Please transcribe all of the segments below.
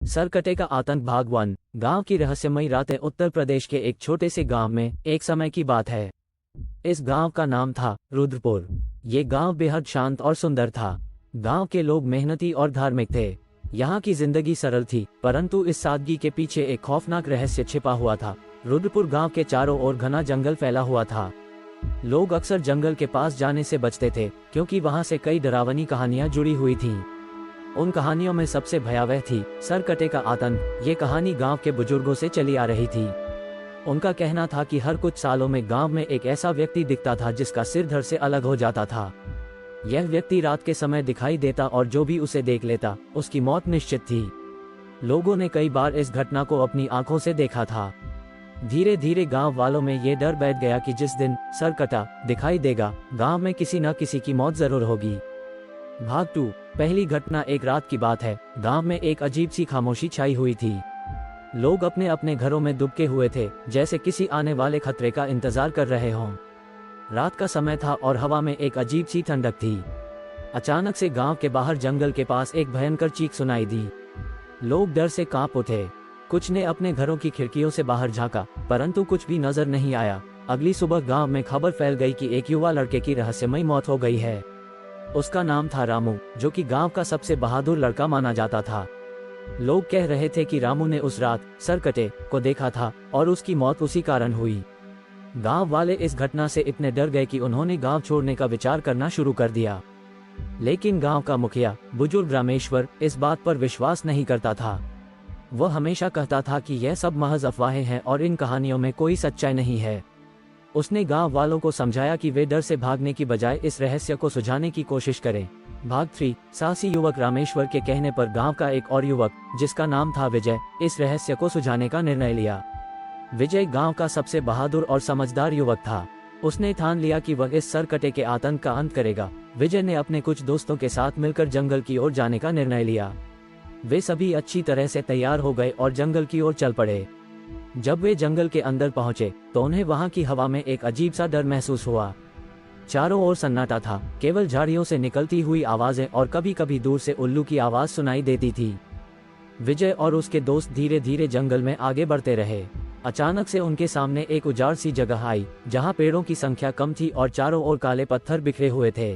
सरकटे का आतंक भाग 1। गांव की रहस्यमयी रातें। उत्तर प्रदेश के एक छोटे से गांव में एक समय की बात है। इस गांव का नाम था रुद्रपुर। ये गांव बेहद शांत और सुंदर था। गांव के लोग मेहनती और धार्मिक थे। यहाँ की जिंदगी सरल थी, परंतु इस सादगी के पीछे एक खौफनाक रहस्य छिपा हुआ था। रुद्रपुर गांव के चारों ओर घना जंगल फैला हुआ था। लोग अक्सर जंगल के पास जाने से बचते थे, क्योंकि वहां से कई डरावनी कहानियां जुड़ी हुई थीं। उन कहानियों में सबसे भयावह थी सरकटे का आतंक। ये कहानी गांव के बुजुर्गों से चली आ रही थी। उनका कहना था कि हर कुछ सालों में गांव में एक ऐसा व्यक्ति दिखता था जिसका सिर धड़ से अलग हो जाता था। यह व्यक्ति रात के समय दिखाई देता और जो भी उसे देख लेता उसकी मौत निश्चित थी। लोगों ने कई बार इस घटना को अपनी आंखों से देखा था। धीरे धीरे गांव वालों में ये डर बैठ गया कि जिस दिन सरकटा दिखाई देगा, गांव में किसी न किसी की मौत जरूर होगी। भाग 2। पहली घटना। एक रात की बात है। गांव में एक अजीब सी खामोशी छाई हुई थी। लोग अपने अपने घरों में दुबके हुए थे, जैसे किसी आने वाले खतरे का इंतजार कर रहे हों। रात का समय था और हवा में एक अजीब सी ठंडक थी। अचानक से गांव के बाहर जंगल के पास एक भयंकर चीख सुनाई दी। लोग डर से कांप उठे। कुछ ने अपने घरों की खिड़कियों से बाहर झांका, परंतु कुछ भी नजर नहीं आया। अगली सुबह गांव में खबर फैल गई कि एक युवा लड़के की रहस्यमयी मौत हो गई है। उसका नाम था रामू, जो कि गांव का सबसे बहादुर लड़का माना जाता था। लोग कह रहे थे कि रामू ने उस रात सरकटे को देखा था और उसकी मौत उसी कारण हुई। गांव वाले इस घटना से इतने डर गए कि उन्होंने गांव छोड़ने का विचार करना शुरू कर दिया। लेकिन गांव का मुखिया बुजुर्ग रामेश्वर इस बात पर विश्वास नहीं करता था। वह हमेशा कहता था कि यह सब महज अफवाहें हैं और इन कहानियों में कोई सच्चाई नहीं है। उसने गांव वालों को समझाया कि वे डर से भागने की बजाय इस रहस्य को सुलझाने की कोशिश करें। भाग 3। साहसी युवक। रामेश्वर के कहने पर गांव का एक और युवक, जिसका नाम था विजय, इस रहस्य को सुलझाने का निर्णय लिया। विजय गांव का सबसे बहादुर और समझदार युवक था। उसने ठान लिया कि वह इस सरकटे के आतंक का अंत करेगा। विजय ने अपने कुछ दोस्तों के साथ मिलकर जंगल की ओर जाने का निर्णय लिया। वे सभी अच्छी तरह से तैयार हो गए और जंगल की ओर चल पड़े। जब वे जंगल के अंदर पहुंचे तो उन्हें वहां की हवा में एक अजीब सा डर महसूस हुआ। चारों ओर सन्नाटा था, केवल झाड़ियों से निकलती हुई आवाजें और कभी कभी दूर से उल्लू की आवाज सुनाई देती थी। विजय और उसके दोस्त धीरे धीरे जंगल में आगे बढ़ते रहे। अचानक से उनके सामने एक उजाड़ सी जगह आई, जहां पेड़ों की संख्या कम थी और चारों ओर काले पत्थर बिखरे हुए थे।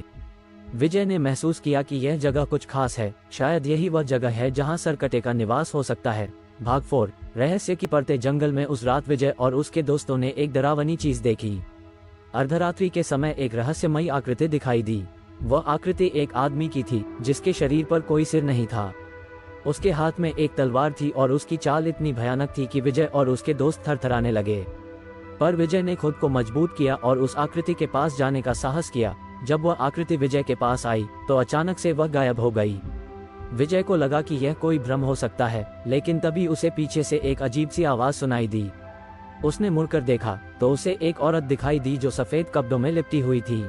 विजय ने महसूस किया कि यह जगह कुछ खास है। शायद यही वह जगह है जहां सरकटे का निवास हो सकता है। भाग 4। रहस्य की परतें। जंगल में उस रात विजय और उसके दोस्तों ने एक डरावनी चीज देखी। अर्धरात्रि के समय एक रहस्यमयी आकृति दिखाई दी। वह आकृति एक आदमी की थी, जिसके शरीर पर कोई सिर नहीं था। उसके हाथ में एक तलवार थी और उसकी चाल इतनी भयानक थी कि विजय और उसके दोस्त थरथराने लगे। पर विजय ने खुद को मजबूत किया और उस आकृति के पास जाने का साहस किया। जब वह आकृति विजय के पास आई तो अचानक से वह गायब हो गई। विजय को लगा कि यह कोई भ्रम हो सकता है, लेकिन तभी उसे पीछे से एक अजीब सी आवाज सुनाई दी। उसने मुड़कर देखा तो उसे एक औरत दिखाई दी जो सफेद कपड़ों में लिपटी हुई थी।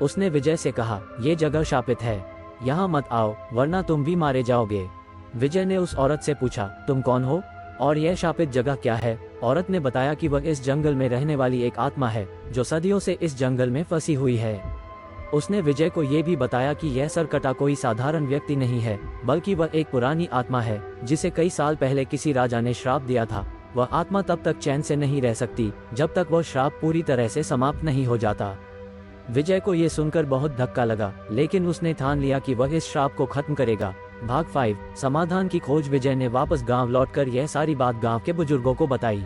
उसने विजय से कहा, ये जगह शापित है, यहाँ मत आओ वरना तुम भी मारे जाओगे। विजय ने उस औरत से पूछा, तुम कौन हो और यह शापित जगह क्या है? औरत ने बताया कि वह इस जंगल में रहने वाली एक आत्मा है, जो सदियों से इस जंगल में फंसी हुई है। उसने विजय को यह भी बताया कि यह सरकटा कोई साधारण व्यक्ति नहीं है, बल्कि वह एक पुरानी आत्मा है, जिसे कई साल पहले किसी राजा ने श्राप दिया था। वह आत्मा तब तक चैन से नहीं रह सकती जब तक वह श्राप पूरी तरह से समाप्त नहीं हो जाता। विजय को यह सुनकर बहुत धक्का लगा, लेकिन उसने ठान लिया कि वह इस श्राप को खत्म करेगा। भाग 5। समाधान की खोज। विजय ने वापस गांव लौटकर यह सारी बात गांव के बुजुर्गों को बताई।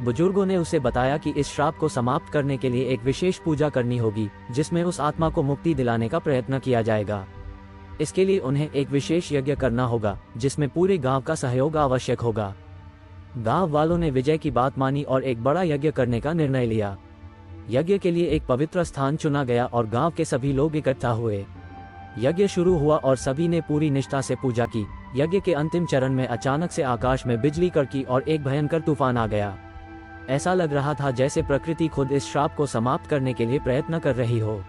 बुजुर्गों ने उसे बताया कि इस श्राप को समाप्त करने के लिए एक विशेष पूजा करनी होगी, जिसमें उस आत्मा को मुक्ति दिलाने का प्रयत्न किया जाएगा। इसके लिए उन्हें एक विशेष यज्ञ करना होगा, जिसमें पूरे गांव का सहयोग आवश्यक होगा। गांव वालों ने विजय की बात मानी और एक बड़ा यज्ञ करने का निर्णय लिया। यज्ञ के लिए एक पवित्र स्थान चुना गया और गांव के सभी लोग इकट्ठा हुए। यज्ञ शुरू हुआ और सभी ने पूरी निष्ठा से पूजा की। यज्ञ के अंतिम चरण में अचानक से आकाश में बिजली कड़की और एक भयंकर तूफान आ गया। ऐसा लग रहा था जैसे प्रकृति खुद इस श्राप को समाप्त करने के लिए प्रयत्न कर रही हो।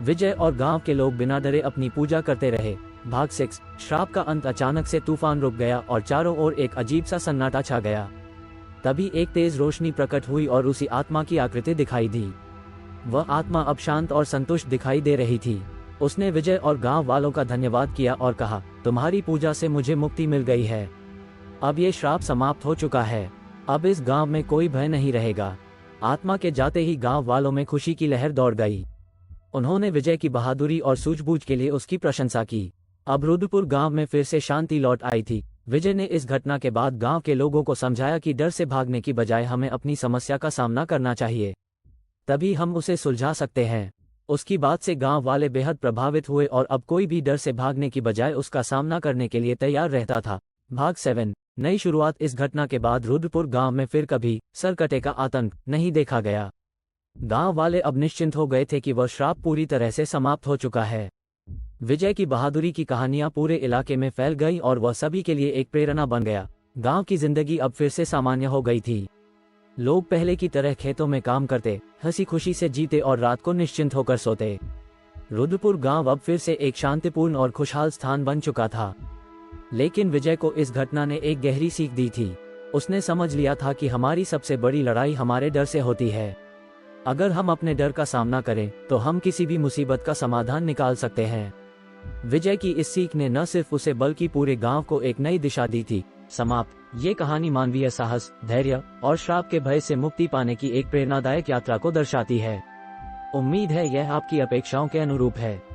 विजय और गांव के लोग बिना डरे अपनी पूजा करते रहे। भाग 6। श्राप का अंत। अचानक से तूफान रुक गया और चारों ओर एक अजीब सा सन्नाटा छा गया। तभी एक तेज रोशनी प्रकट हुई और उसी आत्मा की आकृति दिखाई दी। वह आत्मा अब शांत और संतुष्ट दिखाई दे रही थी। उसने विजय और गांव वालों का धन्यवाद किया और कहा, तुम्हारी पूजा से मुझे मुक्ति मिल गई है। अब ये श्राप समाप्त हो चुका है। अब इस गांव में कोई भय नहीं रहेगा। आत्मा के जाते ही गांव वालों में खुशी की लहर दौड़ गई। उन्होंने विजय की बहादुरी और सूझबूझ के लिए उसकी प्रशंसा की। अब रुद्रपुर गांव में फिर से शांति लौट आई थी। विजय ने इस घटना के बाद गांव के लोगों को समझाया कि डर से भागने की बजाय हमें अपनी समस्या का सामना करना चाहिए, तभी हम उसे सुलझा सकते हैं। उसकी बात से गांव वाले बेहद प्रभावित हुए और अब कोई भी डर से भागने की बजाय उसका सामना करने के लिए तैयार रहता था। भाग 7 नई शुरुआत। इस घटना के बाद रुद्रपुर गांव में फिर कभी सरकटे का आतंक नहीं देखा गया। गांव वाले अब निश्चिंत हो गए थे कि वह श्राप पूरी तरह से समाप्त हो चुका है। विजय की बहादुरी की कहानियां पूरे इलाके में फैल गई और वह सभी के लिए एक प्रेरणा बन गया। गांव की जिंदगी अब फिर से सामान्य हो गई थी। लोग पहले की तरह खेतों में काम करते, हंसी खुशी से जीते और रात को निश्चिंत होकर सोते। रुद्रपुर गांव अब फिर से एक शांतिपूर्ण और खुशहाल स्थान बन चुका था। लेकिन विजय को इस घटना ने एक गहरी सीख दी थी। उसने समझ लिया था कि हमारी सबसे बड़ी लड़ाई हमारे डर से होती है। अगर हम अपने डर का सामना करें तो हम किसी भी मुसीबत का समाधान निकाल सकते हैं। विजय की इस सीख ने न सिर्फ उसे बल्कि पूरे गांव को एक नई दिशा दी थी। समाप्त। ये कहानी मानवीय साहस, धैर्य और श्राप के भय से मुक्ति पाने की एक प्रेरणादायक यात्रा को दर्शाती है। उम्मीद है यह आपकी अपेक्षाओं के अनुरूप है।